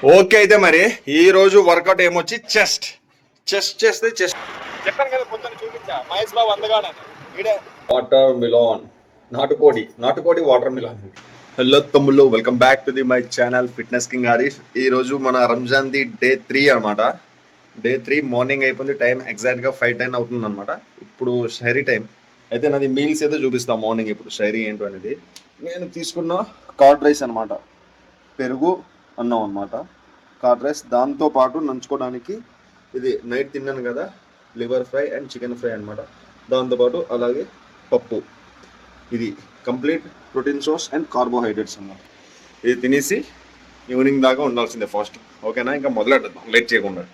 Okay అయితే మరి ఈ రోజు వర్కౌట్ ఏమొచ్చి చెస్ట్ చెస్ట్ చేస్తే చెస్ట్ చెప్పాను కదా పొద్దున్న చూపించా మహేష్ బాబు అందగాడని ఈడే వాటర్ మిలాన్ నాటుకోడి వాటర్ మిలాన్. హలో తమ్ముళ్ళు, welcome back to the my channel fitness king Harish. ఈ రోజు మన రంజాన్ ది డే 3 అనమాట. డే 3 మార్నింగ్ అయిపోయింది. టైం ఎగ్జాక్ట్ గా 5:10 అవుతుంది అనమాట. ఇప్పుడు షైరీ టైం అయితే నాది మీల్స్ అయితే చూపిస్తాను. మార్నింగ్ ఇప్పుడు షైరీ ఏంటో అనేది నేను తీసుకున్న కార్డ్ రైస్ అనమాట. పెరుగు అన్నం అనమాట. కార్డ్ రైస్ దాంతో పాటు నంచుకోవడానికి ఇది నైట్ తిన్నాను కదా, liver fry and chicken fry అనమాట. దాంతోపాటు అలాగే పప్పు. ఇది complete protein source and carbohydrates అన్నమాట. ఇది తినేసి ఈవినింగ్ దాకా ఉండాల్సిందే ఫాస్ట్. ఓకేనా, ఇంకా మొదలెట్టద్దాం లేట్ చేయకుండా.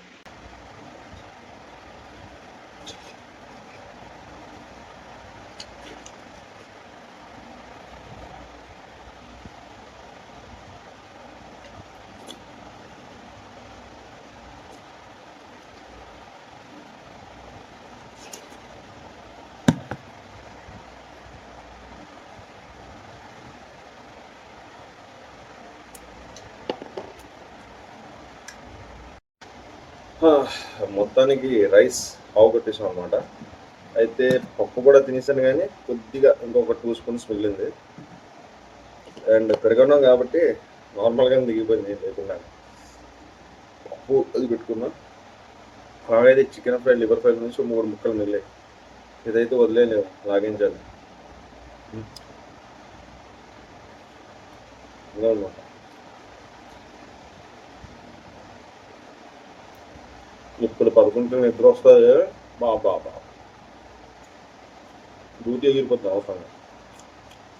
మొత్తానికి రైస్ కొట్టేసాం అనమాట. అయితే పప్పు కూడా తినేసాను, కానీ కొద్దిగా ఇంకొక 2 స్పూన్స్ మిగిలింది. అండ్ పెరగడం కాబట్టి నార్మల్గానే దిగిపోయింది లేకుండా. పప్పు అది పెట్టుకున్నా. అలాగైతే చికెన్ ఫ్రై, లివర్ ఫ్రై నుంచి 3 ముక్కలు మిగిలాయి. ఇదైతే వదిలేలేము, లాగించాలి అనమాట. ఇప్పుడు పడుకుంటే నిద్ర వస్తుంది. బాబా డ్యూటీ ఎగిరిపోతుంది అవసరంగా.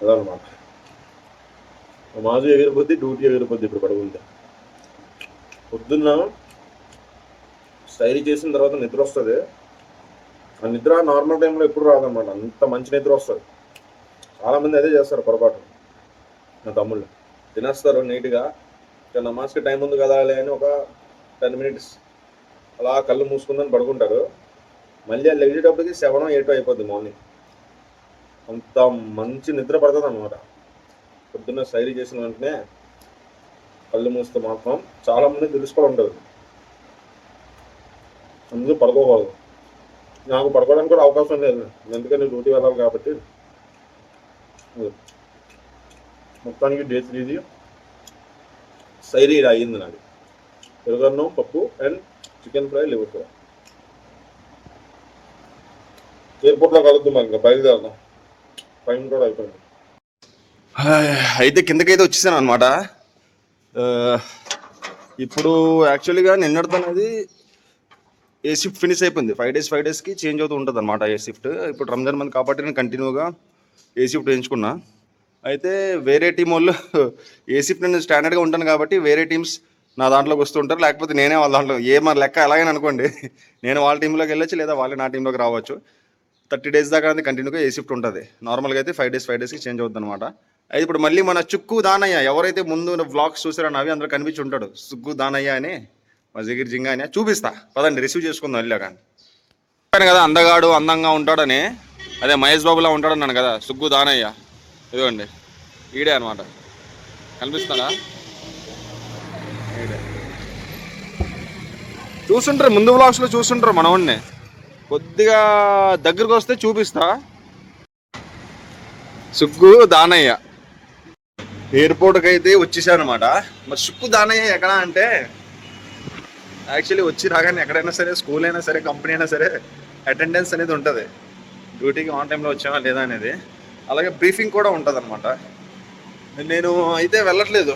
అదనమాట, మాజు ఎగిరిపోద్ది, డ్యూటీ ఎగిరిపోద్ది. ఇప్పుడు పడుకుంటే పొద్దున్న స్టైరీ చేసిన తర్వాత నిద్ర వస్తుంది. ఆ నిద్ర నార్మల్ టైంలో ఎప్పుడు రాదనమాట. అంత మంచి నిద్ర వస్తుంది. చాలామంది అదే చేస్తారు పొరపాటు. నా తమ్ముళ్ళు తినేస్తారు నీట్గా, ఇక నమాజ్కి టైం ఉంది కదా అని ఒక 10 minutes అలా కళ్ళు మూసుకుందని పడుకుంటారు. మళ్ళీ అది లెగిసేటప్పటికి 7 or 8 అయిపోద్ది మార్నింగ్. అంత మంచి నిద్ర పడుతుంది అనమాట. పొద్దున్న స్టైరీ చేసిన వెంటనే కళ్ళు మూస్తే మాత్రం చాలామంది తెలుసుకోవాలి ఉంటుంది. అందుకు పడుకోకూడదు. నాకు పడుకోవడానికి కూడా అవకాశం లేదు, ఎందుకంటే డ్యూటీ వెళ్ళాలి కాబట్టి. మొత్తానికి డే 3 స్టైరీ అయ్యింది నాది. పెరుగన్నం, పప్పు and chicken fry, liver fry. ఎయిర్పోర్ట్లో కలుద్దాం, ఇంకా బయలుదేరదాం. టైం కూడా అయిపోయింది. అయితే కిందకైతే వచ్చేసాను అనమాట. ఇప్పుడు యాక్చువల్గా నిన్నటితోనేది ఏ షిఫ్ట్ ఫినిష్ అయిపోయింది. 5 daysకి చేంజ్ అవుతూ ఉంటుంది అనమాట ఏ షిఫ్ట్. ఇప్పుడు రంజాన్ మంత్ కాబట్టి నేను కంటిన్యూగా ఏ షిఫ్ట్ వేయించుకున్నా. అయితే వేరే టీం వాళ్ళు ఏ షిఫ్ట్ నేను స్టాండర్డ్గా ఉంటాను కాబట్టి వేరే టీమ్స్ నా దాంట్లోకి వస్తుంటారు, లేకపోతే నేనే వాళ్ళ దాంట్లో. మన లెక్క ఎలాగైనా అనుకోండి, నేను వాళ్ళ టీంలోకి వెళ్ళొచ్చు, లేదా వాళ్ళే నా టీంలోకి రావచ్చు. 30 days దాకా అనేది కంటిన్యూగా ఏ షిఫ్ట్ ఉంటుంది. నార్మల్గా అయితే 5 daysకి చేంజ్ అవుతుంది అనమాట. అయితే ఇప్పుడు మళ్ళీ మన చుక్కు దానయ్య, ఎవరైతే ముందు వ్లాగ్స్ చూసారో అవి అందరూ కనిపించి ఉంటాడు. సుగ్గు దానయ్య అని, మా జిగిరి జింగా అని చూపిస్తా పదండి, రిసీవ్ చేసుకుందాం వెళ్ళా. కానీ చెప్పాను కదా అందగాడు అందంగా ఉంటాడని, అదే మహేష్ బాబులా ఉంటాడన్నాను కదా, సుగ్గు దానయ్య. ఇదిగోండి ఈడే అనమాట. కనిపిస్తాడా? ఈడే చూస్తుంటారు, ముందు వ్లాగ్స్లో చూస్తుంటారు మనవాడిని. కొద్దిగా దగ్గరకు వస్తే చూపిస్తా. సుగ్గు దానయ్య ఎయిర్పోర్ట్కి అయితే వచ్చేసాను అనమాట. మరి సుగ్గు దానయ్య ఎక్కడ అంటే, యాక్చువల్లీ వచ్చి రాగానే ఎక్కడైనా సరే, స్కూల్ అయినా సరే, కంపెనీ అయినా సరే, అటెండెన్స్ అనేది ఉంటుంది. డ్యూటీకి ఆన్ టైంలో వచ్చామా లేదా అనేది. అలాగే బ్రీఫింగ్ కూడా ఉంటుంది అనమాట. నేను అయితే వెళ్ళట్లేదు.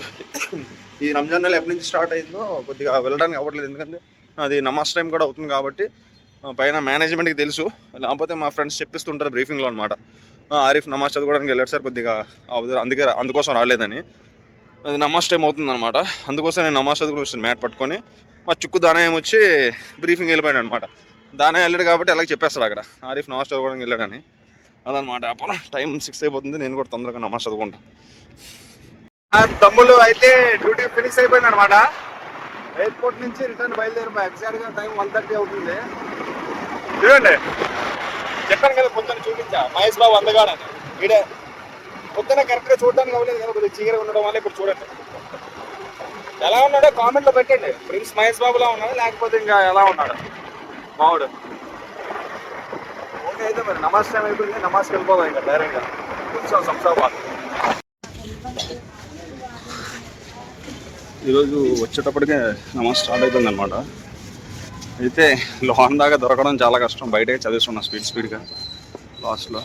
ఈ రంజాన్ నెల ఎప్పటి నుంచి స్టార్ట్ అయిందో కొద్దిగా వెళ్ళడానికి అవ్వట్లేదు, ఎందుకంటే అది నమాజ్ టైం కూడా అవుతుంది కాబట్టి పైన మేనేజ్మెంట్కి తెలుసు. లేకపోతే మా ఫ్రెండ్స్ చెప్పిస్తుంటారు బ్రీఫింగ్లో అనమాట. ఆరిఫ్ నమాజ్ చదువుకోవడానికి వెళ్ళాడు సార్, కొద్దిగా అందుకోసం రాలేదని. అది నమాజ్ టైం అవుతుంది అనమాట. అందుకోసం నేను నమాజ్ చదువుకుని వచ్చాను మ్యాట్ పట్టుకొని. మా చుక్కు దానయ్య వచ్చి బ్రీఫింగ్ వెళ్ళిపోయాడు అనమాట. దానయ్య వెళ్ళాడు కాబట్టి అలాగే చెప్పేస్తాడు అక్కడ, ఆరిఫ్ నమాజ్ చదువుకోవడానికి వెళ్ళాడని. అదనమాట. అప్పుడు టైం 6 అయిపోతుంది, నేను కూడా తొందరగా నమాజ్ చదువుకుంటా. తమ్ముళ్ళు అయితే డ్యూటీ ఫినిష్ అయిపోయింది అనమాట. ఎయిర్పోర్ట్ నుంచి రిటర్న్ బయలుదేరిపోయి ఎగ్జాక్ట్గా టైం 1:30 అవుతుంది. చూడండి, చెప్పాను కదా పొద్దున్న చూపించా మహేష్ బాబు అందగాడని. ఈడే పొద్దున కరెక్ట్గా చూడడానికి అవ్వలేదు కదా, కొద్దిగా చీకగా ఉండడం వల్ల ఇప్పుడు చూడండి. ఎలా ఉన్నాడో కామెంట్లో పెట్టండి. ప్రిన్స్ మహేష్ బాబులా ఉన్నాడు లేకపోతే ఇంకా ఎలా ఉన్నాడు మావుడు. ఓకే అయితే మరి నమాజ్ టైం అయిపోయింది, నమాజ్కి వెళ్ళిపోదాం ఇంకా డైరెక్ట్గా కొంచెం శంషాబాద్. ఈరోజు వచ్చేటప్పటికే నమాజ్ స్టార్ట్ అయిపోయింది అనమాట. అయితే లోన్ దాకా దొరకడం చాలా కష్టం, బయటే చదివిస్తున్నా స్పీడ్గా లాస్ట్లో.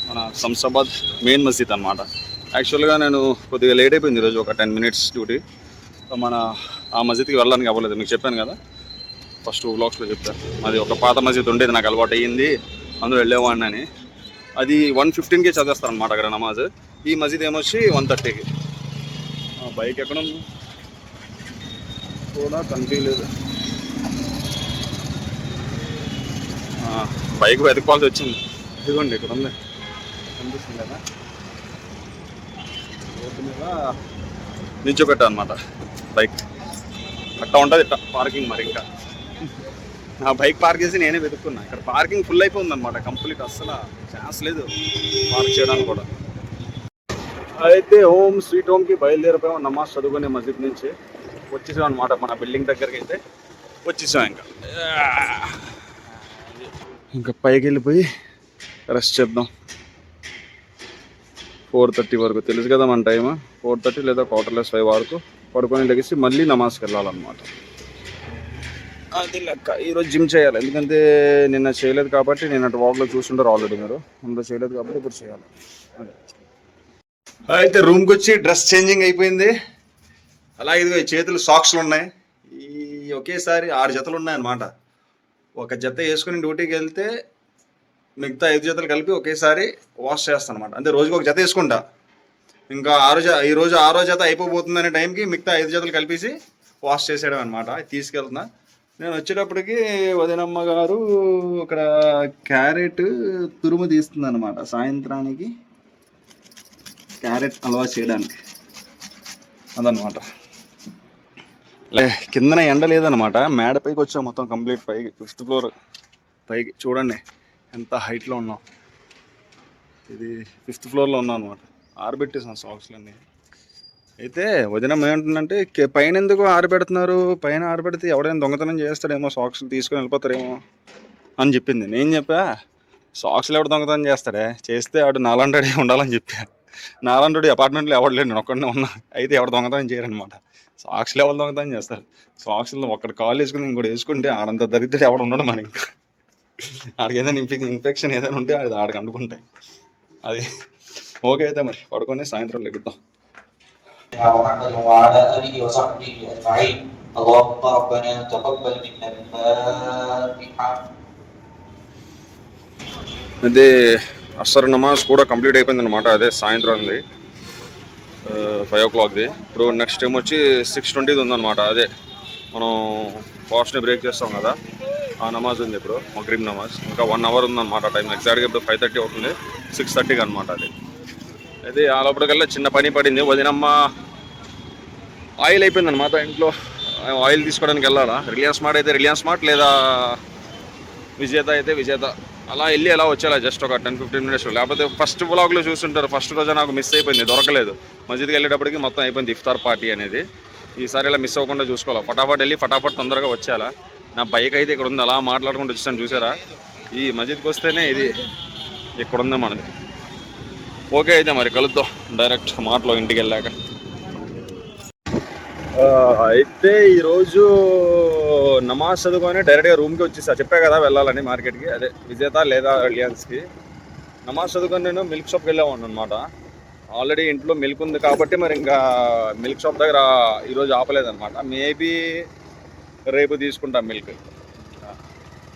మన శంషాబాద్ మెయిన్ మస్జిద్ అనమాట. యాక్చువల్గా నేను కొద్దిగా లేట్ అయిపోయింది ఈరోజు, ఒక 10 minutes డ్యూటీ. మన ఆ మస్జిద్కి వెళ్ళడానికి అవ్వలేదు, మీకు చెప్పాను కదా ఫస్ట్ వ్లాగ్స్లో చెప్తాను. అది ఒక పాత మస్జిద్ ఉండేది, నాకు అలవాటు అయ్యింది, అందులో వెళ్ళేవాడిని అని. అది 1:15కే చదివేస్తారు అనమాట అక్కడ నమాజ్. ఈ మస్జిద్ ఏమొచ్చి 1:30కి. బైక్ ఎక్కడ కూడా కనిపించలేదు, బైక్ వెతుక్కోవాల్సి వచ్చింది. ఇదిగోండి ఇక్కడ ఉంది, కనిపిస్తుంది కదా, రోడ్డు మీద నిల్చోబెట్టా అనమాట బైక్. అట్టా ఉంటుంది పార్కింగ్. మరి ఇంకా ఆ బైక్ పార్క్ చేసి నేనే వెతుక్కున్నా. ఇక్కడ పార్కింగ్ ఫుల్ అయిపోయింది అనమాట, కంప్లీట్, అస్సలు ఛాన్స్ లేదు పార్క్ చేయడానికి కూడా. అయితే హోమ్ స్వీట్ హోమ్కి బయలుదేరిపోయాం నమాజ్ చదువుకునే మస్జిద్ నుంచి. వచ్చేసాం అనమాట మన బిల్డింగ్ దగ్గరికి. అయితే వచ్చేసాం ఇంకా పైకి వెళ్ళిపోయి రెస్ట్ చేద్దాం. 4:30 వరకు తెలుసు కదా మన టైం, 4:30 లేదా 4:45 వరకు పడుకొని లెగిసి మళ్ళీ నమాజ్కి వెళ్ళాలన్నమాట. అది లెక్క. ఈరోజు జిమ్ చేయాలి, ఎందుకంటే నిన్న చేయలేదు కాబట్టి. నేను అటు వాక్లో చూస్తుంటారు ఆల్రెడీ మీరు, ముందు చేయలేదు కాబట్టి ఇప్పుడు చేయాలి. అయితే రూమ్కి వచ్చి డ్రెస్ చేంజింగ్ అయిపోయింది. అలాగే ఇదిగో ఈ చేతులు సాక్స్లు ఉన్నాయి, ఈ ఒకేసారి 6 జతలు ఉన్నాయన్నమాట. ఒక జత వేసుకుని డ్యూటీకి వెళ్తే మిగతా 5 జతలు కలిపి ఒకేసారి వాష్ చేస్తాను అనమాట. అంటే రోజుకి ఒక జత వేసుకుంటా, ఇంకా ఈరోజు 6వ జత అయిపోబోతుంది అనే టైంకి మిగతా 5 జతలు కలిపేసి వాష్ చేసేయడం అనమాట. తీసుకెళ్తున్నా. నేను వచ్చేటప్పటికి వదినమ్మ గారు ఇక్కడ క్యారెట్ తురుము తీస్తుంది అనమాట, సాయంత్రానికి క్యారెట్ హల్వా చేయడానికి. అదనమాట. కిందన ఎండ లేదనమాట, మేడ పైకి వచ్చాం మొత్తం కంప్లీట్ పైకి, 5th floor పైకి. చూడండి ఎంత హైట్లో ఉన్నాం. ఇది 5th floorలో ఉన్నాం అనమాట. ఆరబెట్టేసాం సాక్స్లన్నీ. అయితే వదినమ్మ ఏమంటుందంటే, పైన ఎందుకు ఆరబెడుతున్నారు, పైన ఆరబెడితే ఎవడైనా దొంగతనం చేస్తాడేమో, సాక్స్లు తీసుకొని వెళ్ళిపోతారేమో అని చెప్పింది. నేను చెప్పా, సాక్స్లు ఎవడు దొంగతనం చేస్తాడే, చేస్తే ఆడు నాలంటాడే ఉండాలని చెప్పా. నాలంటాడు అపార్ట్మెంట్లో ఎవడలేడు, నేను ఒక్కడనే ఉన్నా. అయితే ఎవడు దొంగతనం చేయరనమాట. సాక్స్లు ఎవరు దొంగతనం చేస్తారు, సాక్స్లు ఒక్కడు కాల్ వేసుకుని ఇంకోటి వేసుకుంటే ఆడంత దరిద్రుడు ఎవడు ఉండడు మన. ఇంకా ఆడికి ఏదైనా ఇన్ఫెక్షన్ ఏదైనా ఉంటే అది ఆడికి అనుకుంటాయి. అది ఓకే. అయితే మరి పడుకొని సాయంత్రం లెగుద్దాం. అదే అస్సర్ నమాజ్ కూడా కంప్లీట్ అయిపోయింది అనమాట. అదే సాయంత్రంది 5 o'clockది. ఇప్పుడు నెక్స్ట్ టైం వచ్చి 6:20 ఉందన్నమాట. అదే మనం ఫాస్ట్ని బ్రేక్ చేస్తాం కదా, ఆ నమాజ్ ఉంది ఇప్పుడు, మగ్రిబ్ నమాజ్. ఇంకా 1 hour ఉందన్నమాట టైం. ఎగ్జాక్ట్గా ఇప్పుడు 5:30 అవుతుంది, 6:30కి అనమాట. అది అయితే ఆ లోపలికల్లా చిన్న పని పడింది. వదినమ్మ ఆయిల్ అయిపోయింది అనమాట ఇంట్లో, ఆయిల్ తీసుకోవడానికి వెళ్ళాలా. రిలయన్స్ మార్ట్ అయితే రిలయన్స్ మార్ట్, లేదా విజేత అయితే విజేత, అలా వెళ్ళి ఎలా వచ్చేలా జస్ట్ ఒక 10-15 minutes. లేకపోతే ఫస్ట్ వ్లాగ్లో చూస్తుంటారు, ఫస్ట్ రోజు నాకు మిస్ అయిపోయింది, దొరకలేదు. మస్జిద్కి వెళ్ళేటప్పటికి మొత్తం అయిపోయింది ఇఫ్తార్ పార్టీ అనేది. ఈసారి ఇలా మిస్ అవ్వకుండా చూసుకోవాలి, ఫటాఫట్ వెళ్ళి ఫటాఫట్ తొందరగా వచ్చేయాలా. నా బైక్ అయితే ఇక్కడ ఉంది, అలా మాట్లాడుకుంటూ వచ్చాను చూసారా. ఈ మస్జిద్కి వస్తేనే ఇది ఇక్కడ ఉంది మనది. ఓకే అయితే మరి కలుద్దాం డైరెక్ట్ మాటలో ఇంటికి వెళ్ళాక. అయితే ఈరోజు నమాజ్ చదువుకొని డైరెక్ట్గా రూమ్కి వచ్చేసా. చెప్పా కదా వెళ్ళాలని మార్కెట్కి, అదే విజేత లేదా రిలయన్స్కి. నమాజ్ చదువుకొని నేను మిల్క్ షాప్కి వెళ్ళాను అనమాట. ఆల్రెడీ ఇంట్లో మిల్క్ ఉంది కాబట్టి మరి ఇంకా మిల్క్ షాప్ దగ్గర ఈరోజు ఆపలేదన్నమాట. మేబీ రేపు తీసుకుంటాం మిల్క్.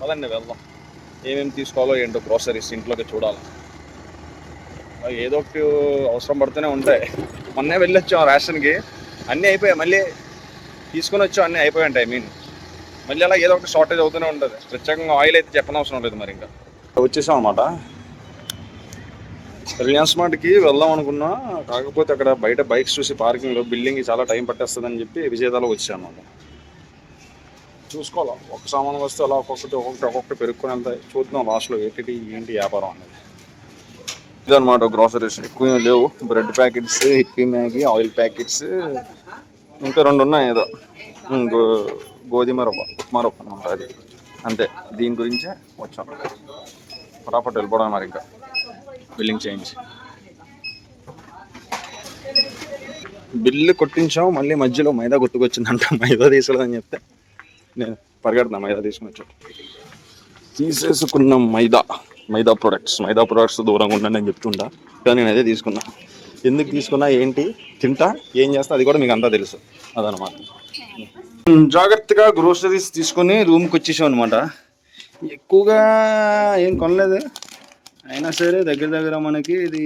పదండి వెళ్దాం, ఏమేమి తీసుకోవాలో ఏంటో గ్రోసరీస్ ఇంట్లోకి చూడాలి. ఏదో ఒకటి అవసరం పడుతూనే ఉంటాయి. మొన్నే వెళ్ళొచ్చాం రేషన్కి, అన్నీ అయిపోయాయి. మళ్ళీ తీసుకొని వచ్చాం, అన్నీ అయిపోయాయి. మళ్ళీ అలా ఏదో ఒకటి షార్టేజ్ అవుతూనే ఉంటుంది. ప్రత్యేకంగా ఆయిల్ అయితే చెప్పనవసరం లేదు. మరి ఇంకా వచ్చేసాం అనమాట. రిలయన్స్ మార్ట్కి వెళ్దాం అనుకున్నా, కాకపోతే అక్కడ బయట బైక్స్ చూసి పార్కింగ్లో బిల్డింగ్కి చాలా టైం పట్టేస్తుందని చెప్పి విజేతలో వచ్చాను అనమాట. చూసుకోవాలా, ఒక సామాన్ వస్తే అలా ఒక్కొక్కటి పెరుక్కొని వెళ్తాయి. చూద్దాం లాస్ట్లో ఏంటి వ్యాపారం అనేది. ఇదన్నమాట గ్రాసరీస్ ఎక్కువ లేవు. Bread packets, hippie Maggi, oil packets, ఇంకా 2 ఉన్నాయి ఏదో గోధుమ రవ్వ, ఉప్మా రవ్వ అనమాట. అది అంతే. దీని గురించే వచ్చాం. ఫటాఫట్ వెళ్ళిపోవడం మరి. ఇంకా బిల్లింగ్ చేంజ్, బిల్లు కొట్టించాం. మళ్ళీ మధ్యలో మైదా గుర్తుకొచ్చిందంట. మైదా తీసుకుని చెప్తే నేను పరిగెడుతున్నా. మైదా తీసుకుని వచ్చాను. తీసేసుకున్నాం మైదా ప్రొడక్ట్స్ దూరంగా ఉండండి అని చెప్తుంటా, కానీ నేను అదే తీసుకున్నా. ఎందుకు తీసుకున్నా, ఏంటి తింటా, ఏం చేస్తా, అది కూడా మీకు అంతా తెలుసు. అదనమాట. జాగ్రత్తగా గ్రోసరీస్ తీసుకొని రూమ్కి వచ్చేసాం అనమాట. ఎక్కువగా ఏం కొనలేదు, అయినా సరే దగ్గర మనకి ఇది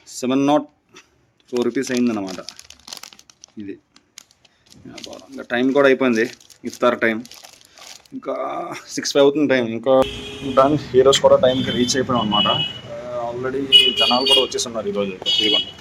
704 రూపీస్ అయిందన్నమాట. ఇది ఇంకా టైం కూడా అయిపోయింది, ఇఫ్తార్ టైం. ఇంకా 6:05 అవుతుంది టైం. ఇంకా ఈరోజు కూడా టైంకి రీచ్ అయిపోయాం అనమాట. ఆల్రెడీ జనాలు కూడా వచ్చేస్తున్నారు ఈరోజు. ఇదిగోండి.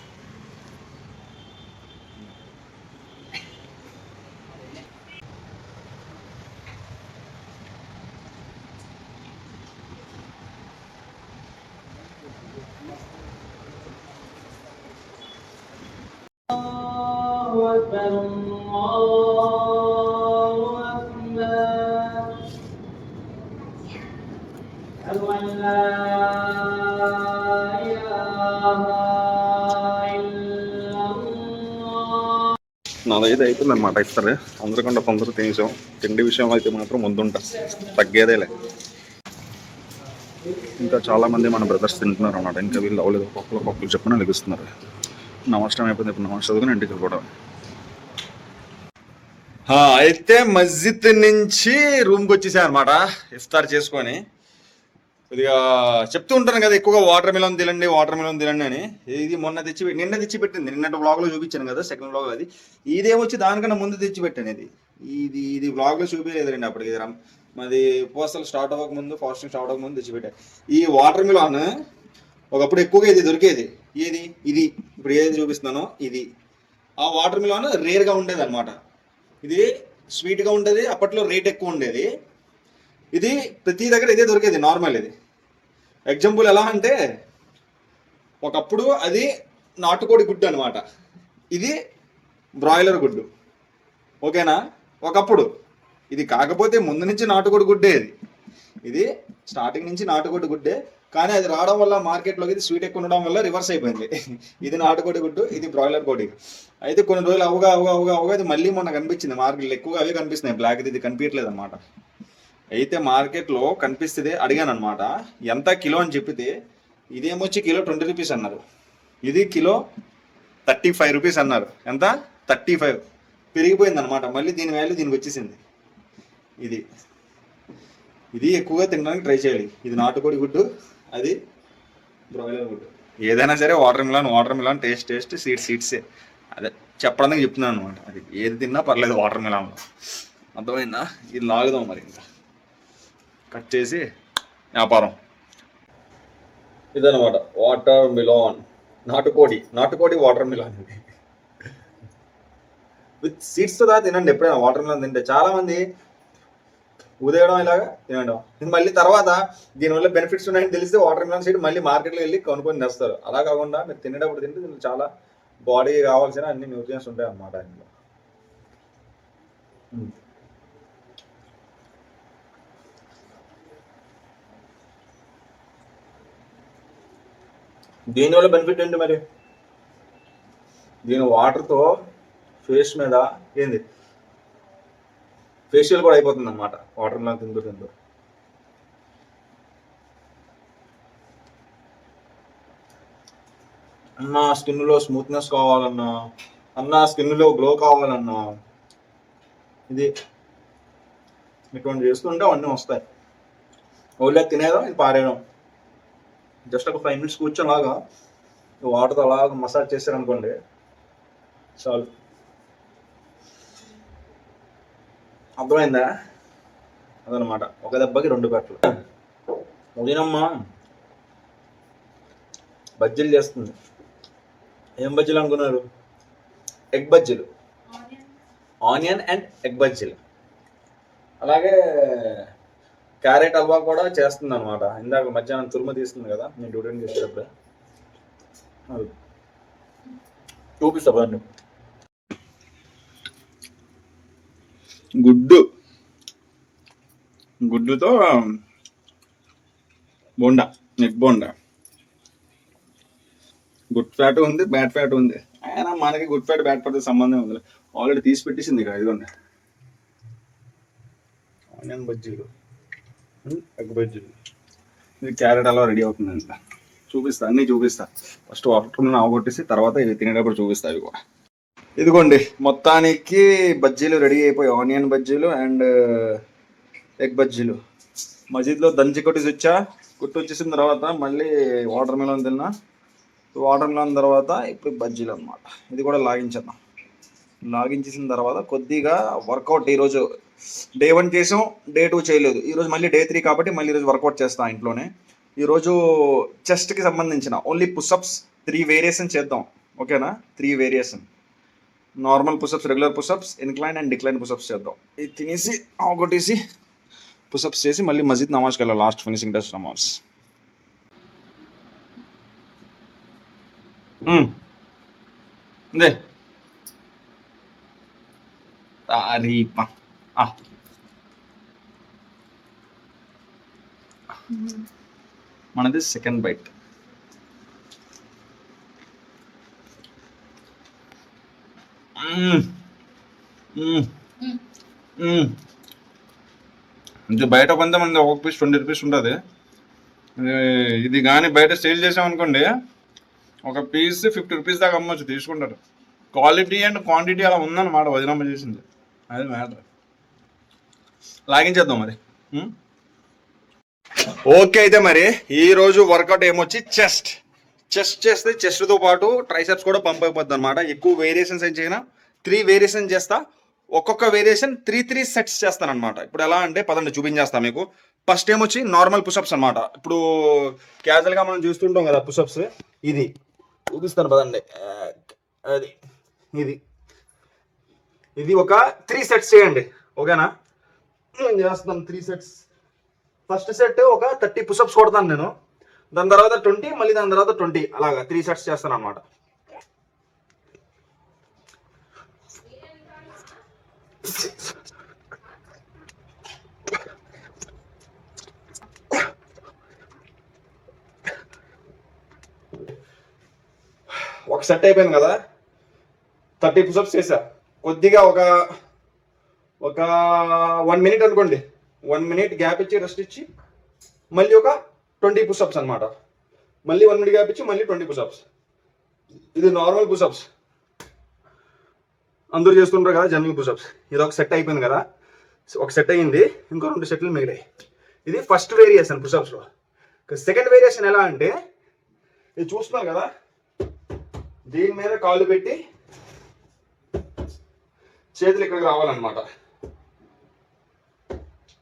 నాదైతే అయిపోయింది అనమాట. ఇస్తారు అందరికంటే తొందర తినేసాం. తిండి విషయం అయితే మాత్రం ముందుంటా, తగ్గేదేలే. ఇంకా చాలామంది మన బ్రదర్స్ తింటున్నారు అన్నమాట. ఇంకా వీళ్ళు అవ్వలేదు, ఒక్కొక్కరు చెప్పిన లెగిస్తున్నారు. నమస్కారం అయిపోయింది. ఇప్పుడు నమస్తే చదువుకుని ఇంటికి వెళ్ళిపోవడం. అయితే మస్జిద్ నుంచి రూమ్కి వచ్చేసా అనమాట ఇఫ్తార్ చేసుకొని. కొద్దిగా చెప్తూ ఉంటాను కదా ఎక్కువగా వాటర్ మిలన్ తినండి అని. ఇది నిన్న తెచ్చిపెట్టింది. నిన్నటి వ్లాగ్లో చూపించాను కదా, సెకండ్ వ్లాగ్. అది ఇదేమొచ్చి దానికన్నా ముందు తెచ్చిపెట్టాను. ఇది వ్లాగ్లో చూపించలేదండి అప్పటికి. మాది ఉపవాసాలు స్టార్ట్ అవ్వకముందు, ఫాస్టింగ్ స్టార్ట్ అవ్వకముందు తెచ్చిపెట్టాను. ఈ వాటర్ మిలన్ ఒకప్పుడు ఎక్కువగా ఇది దొరికేది. ఇది ఇప్పుడు ఏది చూపిస్తున్నానో ఇది. ఆ వాటర్ మిలన్ రేర్గా ఉండేది అనమాట. ఇది స్వీట్గా ఉండేది, అప్పట్లో రేట్ ఎక్కువ ఉండేది. ఇది ప్రతి దగ్గర ఇదే దొరికేది నార్మల్. ఇది ఎగ్జాంపుల్ ఎలా అంటే, ఒకప్పుడు అది నాటుకోడి గుడ్డు అనమాట, ఇది బ్రాయిలర్ గుడ్డు. ఓకేనా? ఒకప్పుడు ఇది. కాకపోతే ముందు నుంచి నాటుకోడి గుడ్డే. ఇది స్టార్టింగ్ నుంచి నాటుకోడి గుడ్డే, కానీ అది రావడం వల్ల మార్కెట్లోకి ఇది స్వీట్ ఎక్కువ ఉండడం వల్ల రివర్స్ అయిపోయింది. ఇది నాటుకోడి గుడ్డు, ఇది బ్రాయిలర్ కోడి. అయితే కొన్ని రోజులు అవగా ఇది మళ్ళీ మొన్న కనిపించింది మార్కెట్లో. ఎక్కువగా అవే కనిపిస్తున్నాయి, బ్లాక్ ఇది కనిపించట్లేదు అనమాట. అయితే మార్కెట్లో కనిపిస్తుంది. అడిగాను అనమాట ఎంత కిలో అని చెప్పితే, ఇదేమొచ్చి కిలో 20 రూపీస్ అన్నారు. ఇది కిలో 35 రూపీస్ అన్నారు. ఎంత? 35. పెరిగిపోయింది అనమాట. మళ్ళీ దీని వాల్యూ దీనికి వచ్చేసింది. ఇది ఎక్కువగా తినడానికి ట్రై చేయాలి. ఇది నాటుకోడి గుడ్డు, అది బ్రాయిలర్ గుడ్డు. ఏదైనా సరే వాటర్ మిలాన్ టేస్ట్ సీడ్సే. అదే చెప్పడానికి చెప్తున్నాను అనమాట. అది ఏది తిన్నా పర్లేదు వాటర్ మిలాన్లో. అర్థమైందా? ఇది లాగుదాం మరి. ఇంకా కట్ చేసి వ్యాపారం. ఇదనమాట వాటర్ మిలాన్, నాటుకోడి వాటర్ మిలాన్. విత్ సీడ్స్ తో తినండి ఎప్పుడైనా. వాటర్ మిలాన్ తింటే చాలా మంది ఉదయడం ఇలాగా తినడం, మళ్ళీ తర్వాత దీనివల్ల బెనిఫిట్స్ ఉన్నాయని తెలిస్తే వాటర్ మిలాన్ సీడ్ మళ్ళీ మార్కెట్లో వెళ్ళి కొనుక్కొని తెస్తారు. అలా కాకుండా మీరు తినేటప్పుడు తింటే దీనికి చాలా బాడీ కావాల్సిన అన్ని న్యూట్రియన్స్ ఉంటాయి అన్నమాట ఇందులో. దీనివల్ల బెనిఫిట్ ఏంటి మరి? దీని వాటర్తో ఫేస్ మీద ఫేషియల్ కూడా అయిపోతుంది అనమాట వాటర్ మిలాన్ తింటూ. అన్న స్కిన్లో స్మూత్నెస్ కావాలన్నా, అన్న స్కిన్లో గ్లో కావాలన్నా, ఇది ఇటువంటి చేస్తుంటే అవన్నీ వస్తాయి. ఓన్లీ తినేయడం, ఇది పారేయడం. జస్ట్ ఒక 5 minutes కూర్చోలాగా వాటర్తో అలాగా మసాజ్ చేశారనుకోండి చాలు. అర్థమైందా? అదనమాట. ఒక దెబ్బకి 2 పెట్టలు. ఉదయనమ్మ బజ్జీలు చేస్తుంది. ఏం బజ్జీలు అనుకున్నారు? ఎగ్ బజ్జీలు, ఆనియన్ అండ్ ఎగ్ బజ్జీలు. అలాగే క్యారెట్ హల్వా కూడా చేస్తుంది అనమాట. ఇందాక మధ్యాహ్నం తురుము తీస్తుంది కదా నేను డ్యూటీ చేసేటప్పుడు. అది చూపిస్తా బాగా. గుడ్డుతో bonda, egg bonda. Good fat ఉంది, బ్యాడ్ ఫ్యాట్ ఉంది. అయినా మనకి గుడ్ ఫ్యాట్ బ్యాడ్ ఫ్యాట్ సంబంధం ఉంది. ఆల్రెడీ తీసి పెట్టేసింది ఇక. ఇదిగోండి ఆనియన్ బజ్జీలు, ఎగ్ బజ్జీలు. ఇది క్యారెట్ అలా రెడీ అవుతుందంట. చూపిస్తా, అన్నీ చూపిస్తా. ఫస్ట్ వాటర్ అవగొట్టేసి తర్వాత ఇది తినేటప్పుడు చూపిస్తా. ఇవి కూడా ఇదిగోండి మొత్తానికి బజ్జీలు రెడీ అయిపోయి, ఆనియన్ బజ్జీలు అండ్ ఎగ్ బజ్జీలు. మజీద్లో దంచి కొట్టేసి వచ్చా. కొట్టి వచ్చేసిన తర్వాత మళ్ళీ వాటర్ మిలన్ తిన్నా. వాటర్ మిలన్ తర్వాత ఇప్పుడు బజ్జీలు అనమాట. ఇది కూడా లాగించేద్దాం. లాగించేసిన తర్వాత కొద్దిగా వర్కౌట్. ఈరోజు డే 1 చేసాం, డే 2 చేయలేదు. ఈరోజు మళ్ళీ డే 3 కాబట్టి మళ్ళీ ఈరోజు వర్కౌట్ చేస్తాం ఇంట్లోనే. ఈరోజు చెస్ట్కి సంబంధించిన ఓన్లీ పుషప్స్ 3 వేరియేషన్ చేద్దాం. ఓకేనా? 3 variation. Normal push-ups, regular push-ups, incline and decline push-ups చేద్దాం. ఇది తినేసి ఆగొట్టేసి పుషప్స్ చేసి మళ్ళీ మస్జిద్ నమాజ్కి వెళ్ళాలి. లాస్ట్ ఫినిషింగ్ టచ్ నమాజ్. తారీపా మనది సెకండ్ బైట్. అంటే బయట కొంత మంది ఒక పీస్ 20 రూపీస్ ఉంటుంది. ఇది కానీ బయట సేల్ చేసామనుకోండి, ఒక పీస్ 50 రూపీస్ దాకా అమ్మవచ్చు, తీసుకుంటారు. క్వాలిటీ అండ్ క్వాంటిటీ అలా ఉందన్నమాట వదినమ్మ చేసింది. అది మ్యాటర్. లాగించేద్దాం మరి. ఓకే, అయితే మరి ఈరోజు వర్కౌట్ ఏమొచ్చి చెస్ట్ చేస్తే చెస్ట్తో పాటు ట్రైసెప్స్ కూడా పంప్ అయిపోద్ది అనమాట. ఎక్కువ వేరియేషన్స్ ఏం చేయనా, 3 వేరియేషన్ చేస్తా. ఒక్కొక్క వేరియేషన్ 3 సెట్స్ చేస్తాను అనమాట. ఇప్పుడు ఎలా అంటే పదండి చూపించేస్తా మీకు. ఫస్ట్ ఏమొచ్చి నార్మల్ పుషప్స్ అనమాట. ఇప్పుడు క్యాజువల్గా మనం చూస్తుంటాం కదా పుషప్స్. ఇది చూపిస్తాను పదండి. అది ఇది ఒక 3 సెట్స్ చేయండి. ఓకేనా? నేను చేస్తాను 3 సెట్స్. ఫస్ట్ సెట్ ఒక 30 పుషప్స్ కొడతాను నేను. దాని తర్వాత 20, మళ్ళీ దాని తర్వాత 20, అలాగా 3 సెట్స్ చేస్తాను అనమాట. ఒక సెట్ అయిపోయింది కదా, 30 పుషప్స్ చేసా. కొద్దిగా ఒక 1 మినిట్ అనుకోండి, 1 మినిట్ గ్యాప్ ఇచ్చి రెస్ట్ ఇచ్చి మళ్ళీ ఒక 20 పుషప్స్ అనమాట. మళ్ళీ 1 మినిట్ గ్యాప్ ఇచ్చి మళ్ళీ 20 పుషప్స్. ఇది నార్మల్ పుషప్స్, అందరూ చేస్తుంటారు కదా జనరల్ పుషప్స్. ఇది ఒక సెట్ అయిపోయింది కదా, ఒక సెట్ అయ్యింది. ఇంకో 2 సెట్లు మిగిలాయి. ఇది ఫస్ట్ వేరియేషన్ పుషప్స్లో. సెకండ్ వేరియేషన్ ఎలా అంటే, ఇది చూస్తున్నారు కదా, దీని మీద కాళ్ళు పెట్టి చేతులు ఇక్కడికి రావాలన్నమాట.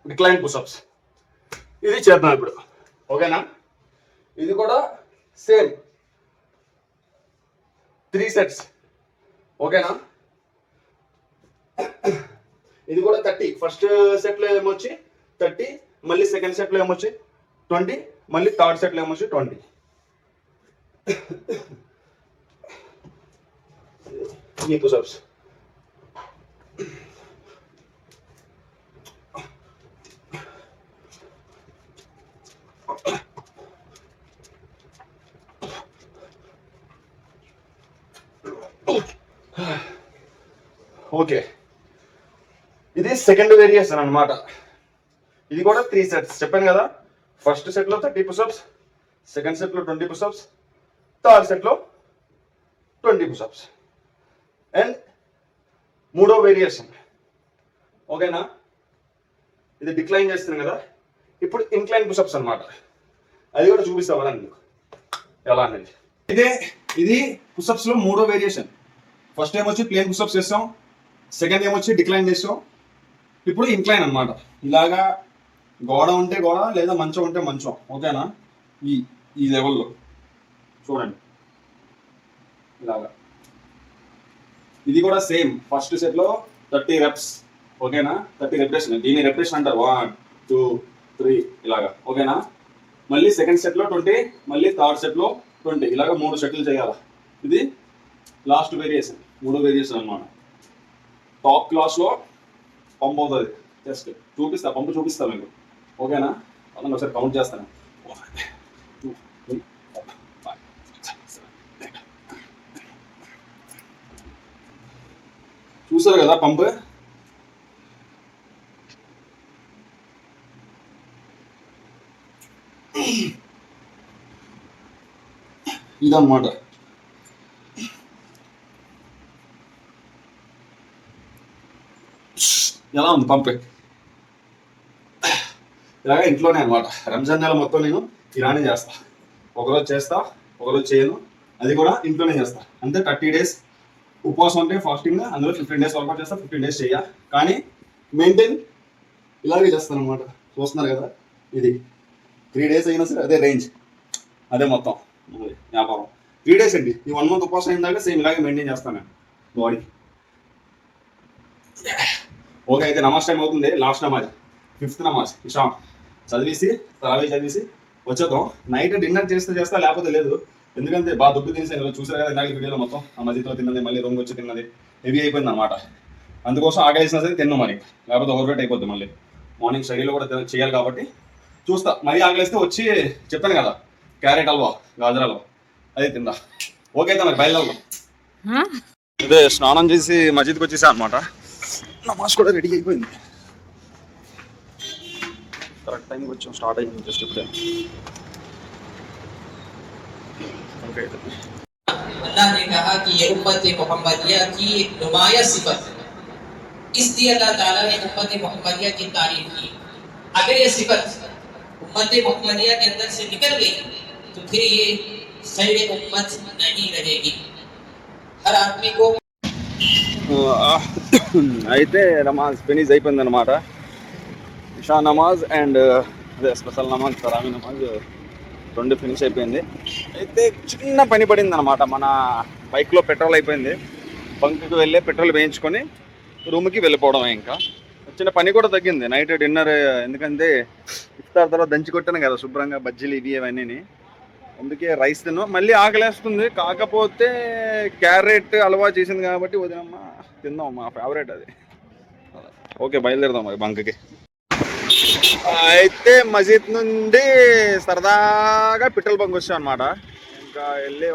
Decline push-ups. ఇది చేద్దాం ఇప్పుడు. ఓకేనా? ఇది కూడా సేమ్ 3 సెట్స్. ఓకేనా? ఇది కూడా 30. ఫస్ట్ సెట్లో ఏమొచ్చి 30, మళ్ళీ సెకండ్ సెట్లో ఏమొచ్చి 20, మళ్ళీ థర్డ్ సెట్లో ఏమొచ్చి 20. ఈ పుషప్స్. ఓకే, ఇది సెకండ్ వేరియేషన్ అనమాట. ఇది కూడా 3 సెట్స్ చెప్పాను కదా. ఫస్ట్ సెట్లో 30 పుషప్స్, సెకండ్ సెట్లో 20 పుషప్స్, థర్డ్ సెట్లో 20 పుషప్స్. అండ్ మూడో వేరియేషన్. ఓకేనా? ఇది డిక్లైన్ చేస్తుంది కదా. ఇప్పుడు ఇన్క్లైన్ పుషప్స్ అనమాట. అది కూడా చూపిస్తా కదా మీకు ఎలా అనేది. ఇది పుషప్స్లో మూడో వేరియేషన్. ఫస్ట్ ఏమొచ్చి ప్లేన్ పుషప్స్ చేస్తాం, సెకండ్ ఏమొచ్చి డిక్లైన్ చేస్తాం, ఇప్పుడు ఇన్క్లైన్ అనమాట. ఇలాగా గోడ ఉంటే గోడ, లేదా మంచం ఉంటే మంచం. ఓకేనా? ఈ లెవెల్లో చూడండి ఇలాగా. ఇది కూడా సేమ్. ఫస్ట్ సెట్లో 30 రెప్స్. ఓకేనా? 30 రెప్యుటేషన్. దీని రెప్యుటేషన్ అంటారు. 1 2 3 ఇలాగా ఓకేనా. మళ్ళీ సెకండ్ సెట్లో 20, మళ్ళీ థర్డ్ సెట్లో 20, ఇలాగ 3 సెట్లు చేయాలి. ఇది లాస్ట్ వేరియేషన్, 3 వేరియేషన్ అనమాట. టాప్ క్లాస్లో పంప్ అవుతుంది. జస్ట్ చూపిస్తా, పంపు చూపిస్తా మీకు ఓకేనా. అలాగే ఒకసారి కౌంట్ చేస్తాను. 1 2 3 4 5 6 7 8. చూసారు కదా పంపు. ఇదన్నమాట. ఎలా ఉంది పంపే. ఇలాగ ఇంట్లోనే అనమాట. రంజాన్ నెల మొత్తం నేను ఇలానే చేస్తా. ఒకరోజు చేస్తా, ఒకరోజు చేయను. అది కూడా ఇంట్లోనే చేస్తా. అంతే 30 days ఉపవాసం అంటే ఫాస్టింగ్. అందులో 15 days వర్కౌట్ చేస్తా, 15 days చెయ్య. కానీ మెయింటైన్ ఇలాగే చేస్తాను అనమాట. చూస్తున్నారు కదా, ఇది 3 days అయినా సరే అదే రేంజ్, అదే మొత్తం వ్యాపారం. 3 days అండి. ఈ 1 month ఉపవాసం అయిన దాకా సేమ్ ఇలాగే మెయింటైన్ చేస్తాను నేను బాడీ. ఓకే, అయితే నమాజ్ టైం అవుతుంది. లాస్ట్ నమాజ్, 5th నమాజ్ ఇషా చదివేసి, తరావీ చదివేసి వచ్చేద్దాం. నైట్ డిన్నర్ చేస్తా లేకపోతే లేదు. ఎందుకంటే బాగా దుడ్డు తినేసాను. చూసారు కదా ఇందాక వీడియోలో మొత్తం. ఆ మధ్యలో తిన్నది, మళ్ళీ రూమ్కి వచ్చి తిన్నది, హెవీ అయిపోయింది అనమాట. అందుకోసం ఆకలిసినా సరే తిన్నాం మరి, లేకపోతే ఓవర్వేట్ అయిపోద్ది. మళ్ళీ మార్నింగ్ స్టడీలో కూడా చేయాలి కాబట్టి చూస్తా. మరీ ఆకలిస్తే వచ్చి చెప్పాను కదా క్యారెట్ హల్వా, గాజర్ హల్వా, అది తిందా. ఓకే అయితే మరి బయలుదేరదాం. ఇదే స్నానం చేసి మస్జిద్కి వచ్చేసా అనమాట. నమాజ్ కూడా రెడీ అయిపోయింది. కరెక్ట్ టైంకి వచ్చాం. స్టార్ట్ అయిపోయింది జస్ట్ ఇప్పుడే. ఓకే. अल्लाह ने कहा कि ये उम्मत मोहम्मदिया की एक नुमाया सिफत है, इसलिए अल्लाह ताला ने उम्मत मोहम्मदिया की तारीफ की. अगर ये सिफत उम्मत मोहम्मदिया के अंदर से निकल गई तो फिर ये खैर उम्मत नहीं रहेगी. हर आदमी को అయితే నమాజ్ ఫినిష్ అయిపోయింది అనమాట. ఇషా నమాజ్ అండ్ అదే స్పెషల్ నమాజ్, తరావీ నమాజ్ 2 ఫినిష్ అయిపోయింది. అయితే చిన్న పని పడింది అనమాట. మన బైక్లో పెట్రోల్ అయిపోయింది. బంక్కి వెళ్ళి పెట్రోల్ వేయించుకొని రూమ్కి వెళ్ళిపోవడం. ఇంకా చిన్న పని కూడా తగ్గింది. నైట్ డిన్నర్, ఎందుకంటే ఇఫ్తార్ తర్వాత దంచి కొట్టాను కదా శుభ్రంగా, బజ్జీలు ఇవి అవన్నీ. అందుకే రైస్ తిన్నాం. మళ్ళీ ఆకలేస్తుంది. కాకపోతే క్యారెట్ హల్వా చేసింది కాబట్టి వదినమ్మ తిందాం, మా ఫేవరెట్ అది. ఓకే, బయలుదేరదాం మరి బంక్కి. అయితే మసీద్ నుండి సరదాగా పెట్రోల్ బంక్ వచ్చాం అనమాట. ఇంకా వెళ్ళి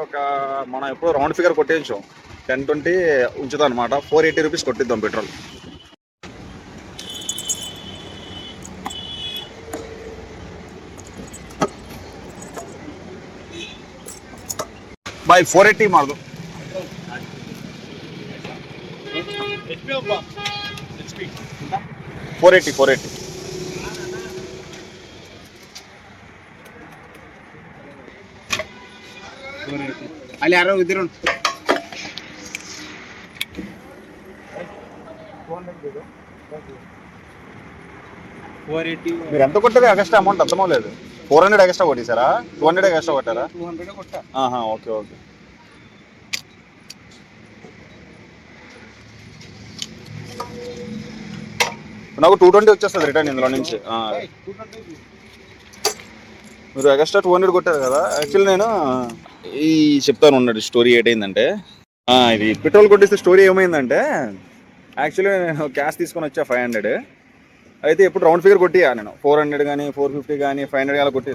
మనం ఎప్పుడు రౌండ్ ఫిగర్ కొట్టించాం, 10-20 ఉంచుతాం అనమాట. 480 రూపీస్ కొట్టిద్దాం పెట్రోల్. भाई 480 मार दो. 480 ಅಲ್ಲಿ ಯಾರೋ ಇದ್ರು మీరు ఎంత కొట్టారు? ఎక్స్ట్రా అమౌంట్ అర్థమవలేదు. 400 ఎక్స్ట్రా కొట్టేశారా? 200 ఎక్స్ట్రా కొట్టారా? 200 కొట్టా. Okay okay. నాకు 220 వచ్చేస్తుంది రిటర్న్ ఇందులో నుంచి. మీరు ఎక్స్ట్రా 200 కొట్టారు కదా. యాక్చువల్లీ నేను చెప్తాను ఉన్నాడు స్టోరీ. ఏంటైందంటే ఇది పెట్రోల్ కొట్టిస్తే స్టోరీ ఏమైందంటే, యాక్చువల్లీ నేను క్యాష్ తీసుకొని వచ్చా 500. అయితే ఇప్పుడు రౌండ్ ఫిగర్ కొట్టియా నేను 400 కానీ 450 కానీ 500 కానీ కొట్టి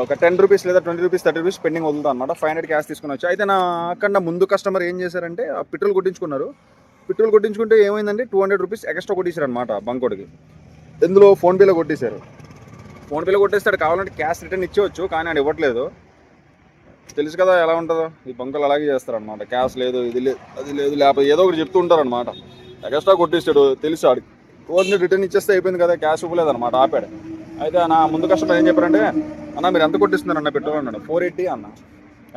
ఒక 10 రూపీస్ లేదా 20 రూపీస్ 30 రూపీస్ పెండింగ్ వదులుతాను అనమాట. 500 క్యాష్ తీసుకుని వచ్చి, అయితే నా అక్కడ ముందు కస్టమర్ ఏం చేశారంటే ఆ పెట్రోల్ కొట్టించుకున్నారు. పెట్రోల్ కొట్టించుకుంటే ఏమైందంటే 200 రూపీస్ ఎక్స్ట్రా కొట్టేశారు అనమాట బంకోడికి. ఇందులో ఫోన్పేలో కొట్టేశారు. ఫోన్పేలో కొట్టేస్తాడు, కావాలంటే క్యాష్ రిటర్న్ ఇచ్చేవచ్చు, కానీ అది ఇవ్వట్లేదు. తెలుసు కదా ఎలా ఉంటుందో, ఈ బంకులు అలాగే చేస్తారనమాట. క్యాష్ లేదు, ఇది లేదు, అది లేదు, లేకపోతే ఏదో ఒకటి చెప్తూ ఉంటారనమాట. ఎక్స్ట్రా కొట్టేస్తాడు తెలుసు ఆడికి. 200 రిటర్న్ ఇచ్చేస్తే అయిపోయింది కదా, క్యాష్ ఇవ్వలేదన్నమాట, ఆపాడు. అయితే నా ముందు కస్టమర్ ఏం చెప్పారంటే, అన్న మీరు ఎంత కొట్టిస్తున్నారు అన్న పెట్రోల్ అన్నాడు. 480 అన్న.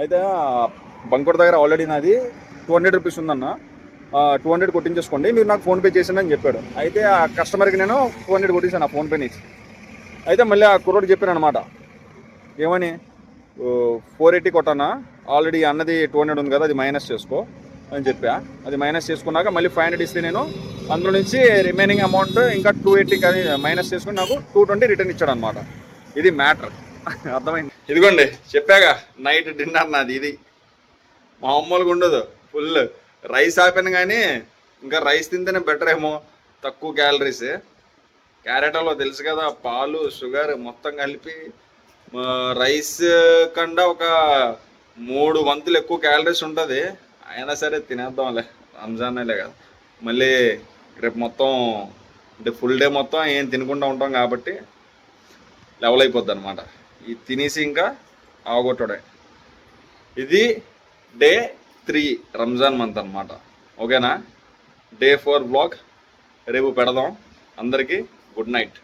అయితే బంకోడ్ దగ్గర ఆల్రెడీ నాది 200 రూపీస్ ఉందన్న, 200 కొట్టించేసుకోండి, మీరు నాకు ఫోన్పే చేసింది అని చెప్పాడు. అయితే ఆ కస్టమర్కి నేను 200 కొట్టించాను ఆ ఫోన్పే నుంచి. అయితే మళ్ళీ ఆ కుర్రోడికి చెప్పాను అనమాట, ఏమని 480 కొట్టానా, ఆల్రెడీ అన్నది 200 ఉంది కదా, అది మైనస్ చేసుకో, అని చెప్పా. అది మైనస్ చేసుకున్నాక మళ్ళీ 500 ఇస్తే నేను అందులో నుంచి రిమైనింగ్ అమౌంట్ ఇంకా 280 కానీ మైనస్ చేసుకుని నాకు 220 రిటర్న్ ఇచ్చాడు అనమాట. ఇది మ్యాటర్. అర్థమైంది. ఇదిగోండి చెప్పాగా నైట్ డిన్నర్ నాది ఇది. మామూలుగా ఉండదు. ఫుల్ రైస్ ఆపాను కానీ ఇంకా రైస్ తింటేనే బెటర్ ఏమో, తక్కువ క్యాలరీస్. క్యారెట్లో తెలుసు కదా, పాలు షుగర్ మొత్తం కలిపి రైస్ కన్నా ఒక 3 వంతులు ఎక్కువ క్యాలరీస్ ఉంటుంది. అయినా సరే తినేద్దాంలే, రంజానేలే కదా. మళ్ళీ రేపు మొత్తం అంటే ఫుల్ డే మొత్తం ఏం తినకుండా ఉంటాం కాబట్టి లెవెల్ అయిపోద్ది అనమాట. ఇది తినేసి ఇంకా ఆవగొట్టడే. ఇది డే 3 రంజాన్ మంత్ అనమాట. ఓకేనా? డే 4 బ్లాగ్ రేపు పెడదాం. అందరికీ గుడ్ నైట్.